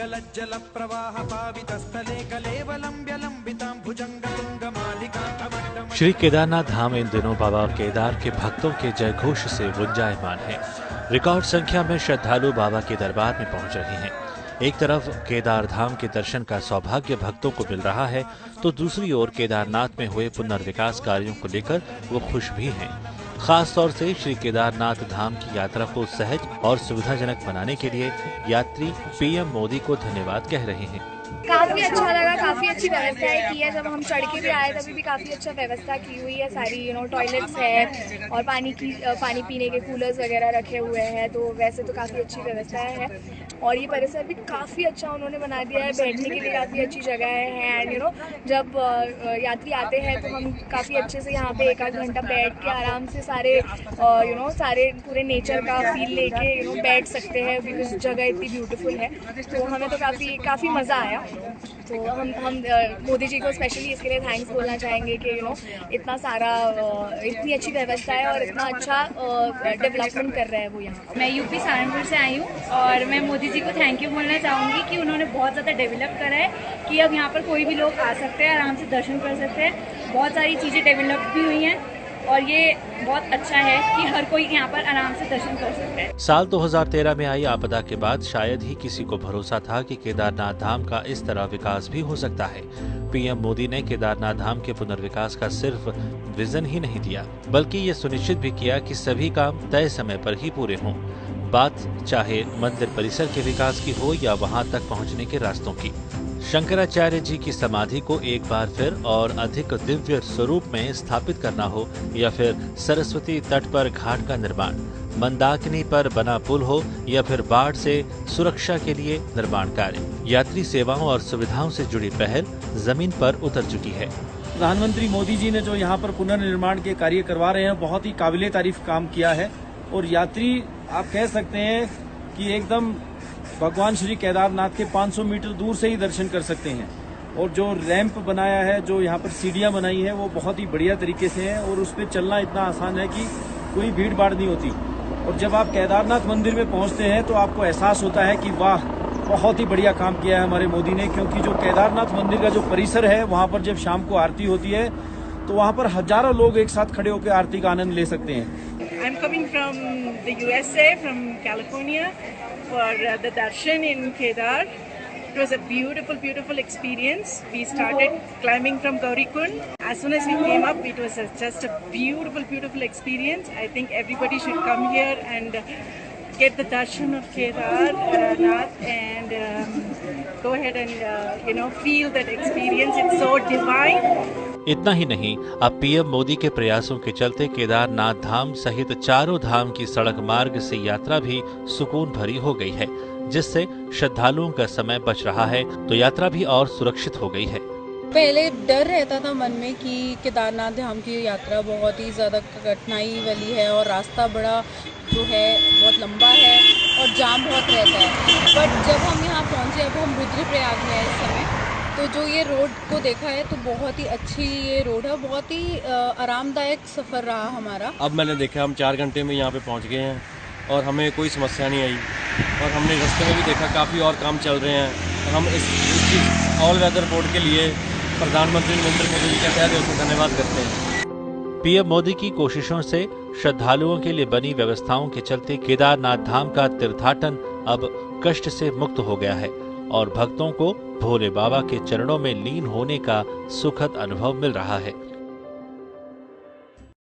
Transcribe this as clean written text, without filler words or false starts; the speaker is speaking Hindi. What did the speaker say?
गलज्जल प्रवाह पावितस्थले कलेवलंब्य लंबितां भुजंगतुंगमालिकांतमट्टम। श्री केदारनाथ धाम इन दिनों बाबा केदार के भक्तों के जयघोष से गुंजायमान है। रिकॉर्ड संख्या में श्रद्धालु बाबा के दरबार में पहुंच रहे हैं। एक तरफ केदार धाम के दर्शन का सौभाग्य भक्तों को मिल रहा है, तो दूसरी ओर केदारनाथ में हुए पुनर्विकास कार्यों को लेकर वो खुश भी हैं। खास तौर से श्री केदारनाथ धाम की यात्रा को सहज और सुविधाजनक बनाने के लिए यात्री पीएम मोदी को धन्यवाद कह रहे हैं। काफी अच्छा लगा, काफी अच्छी व्यवस्थाएं की है। जब हम चढ़ के भी आए तभी भी काफी अच्छा व्यवस्था की हुई है। सारी टॉयलेट्स है और पानी पीने के कूलर्स वगैरह रखे हुए हैं, तो वैसे तो काफी अच्छी व्यवस्थाएं है। और ये परिसर भी काफी अच्छा उन्होंने बना दिया है, बैठने के लिए काफी अच्छी जगह है। एंड जब यात्री आते हैं तो हम काफी अच्छे से यहाँ पे 1-8 घंटा बैठ के आराम से सारे सारे पूरे नेचर का फील लेके बैठ सकते हैं, बिकॉज जगह इतनी ब्यूटीफुल है। तो हमें तो काफी मजा आया। तो हम मोदी जी को स्पेशली इसके लिए थैंक्स बोलना चाहेंगे कि इतना सारा इतनी अच्छी व्यवस्था है और इतना अच्छा डेवलपमेंट कर रहे हैं वो यहाँ। मैं यूपी सहारनपुर से आई हूँ और मैं मोदी जी को थैंक यू बोलना चाहूँगी कि उन्होंने बहुत ज़्यादा डेवलप करा है कि अब यहाँ पर कोई भी लोग आ सकते हैं, आराम से दर्शन कर सकते हैं। बहुत सारी चीज़ें डेवलप भी हुई हैं और ये बहुत अच्छा है कि हर कोई यहाँ पर आराम से दर्शन कर सकता है। साल 2013 में आई आपदा के बाद शायद ही किसी को भरोसा था कि केदारनाथ धाम का इस तरह विकास भी हो सकता है। पीएम मोदी ने केदारनाथ धाम के पुनर्विकास का सिर्फ विजन ही नहीं दिया, बल्कि ये सुनिश्चित भी किया कि सभी काम तय समय पर ही पूरे हों। बात चाहे मंदिर परिसर के विकास की हो या वहां तक पहुंचने के रास्तों की। शंकराचार्य जी की समाधि को एक बार फिर और अधिक दिव्य स्वरूप में स्थापित करना हो या फिर सरस्वती तट पर घाट का निर्माण, मंदाकिनी पर बना पुल हो या फिर बाढ़ से सुरक्षा के लिए निर्माण कार्य, यात्री सेवाओं और सुविधाओं से जुड़ी पहल जमीन पर उतर चुकी है। प्रधानमंत्री मोदी जी ने जो यहाँ पर पुनर्निर्माण के कार्य करवा रहे हैं, बहुत ही काबिले तारीफ काम किया है। और यात्री आप कह सकते हैं कि एकदम भगवान श्री केदारनाथ के 500 मीटर दूर से ही दर्शन कर सकते हैं। और जो रैंप बनाया है, जो यहाँ पर सीढ़ियाँ बनाई है, वो बहुत ही बढ़िया तरीके से है और उस पर चलना इतना आसान है कि कोई भीड़ भाड़ नहीं होती। और जब आप केदारनाथ मंदिर में पहुँचते हैं तो आपको एहसास होता है कि वाह, बहुत ही बढ़िया काम किया है हमारे मोदी ने। क्योंकि जो केदारनाथ मंदिर का जो परिसर है, वहाँ पर जब शाम को आरती होती है तो वहाँ पर हजारों लोग एक साथ खड़े होकर आरती का आनंद ले सकते हैं। I'm coming from the USA, from California, for the darshan in Kedar. It was a beautiful experience. We started climbing from Gaurikund. As soon as we came up, it was just a beautiful experience. I think everybody should come here and get the darshan of Kedarnath and go ahead and feel that experience. It's so divine. इतना ही नहीं, अब पीएम मोदी के प्रयासों के चलते केदारनाथ धाम सहित चारों धाम की सड़क मार्ग से यात्रा भी सुकून भरी हो गई है, जिससे श्रद्धालुओं का समय बच रहा है तो यात्रा भी और सुरक्षित हो गई है। पहले डर रहता था मन में कि केदारनाथ धाम की यात्रा बहुत ही ज़्यादा कठिनाई वाली है और रास्ता बड़ा जो है बहुत लंबा है और जाम बहुत रहता है। बट जब हम यहाँ पहुँचे, अब हम रुद्रप्रयाग में हैं इस समय, तो जो ये रोड को देखा है तो बहुत ही अच्छी ये रोड है, बहुत ही आरामदायक सफ़र रहा हमारा। अब मैंने देखा हम 4 घंटे में यहाँ पे पहुँच गए हैं और हमें कोई समस्या नहीं आई। और हमने रास्ते में भी देखा काफ़ी और काम चल रहे हैं। और हम इस ऑल वेदर बोर्ड के लिए प्रधानमंत्री नरेंद्र मोदी जी का तहे दिल से धन्यवाद करते हैं। पीएम मोदी की कोशिशों से श्रद्धालुओं के लिए बनी व्यवस्थाओं के चलते केदारनाथ धाम का तीर्थाटन अब कष्ट से मुक्त हो गया है और भक्तों को भोले बाबा के चरणों में लीन होने का सुखद अनुभव मिल रहा है।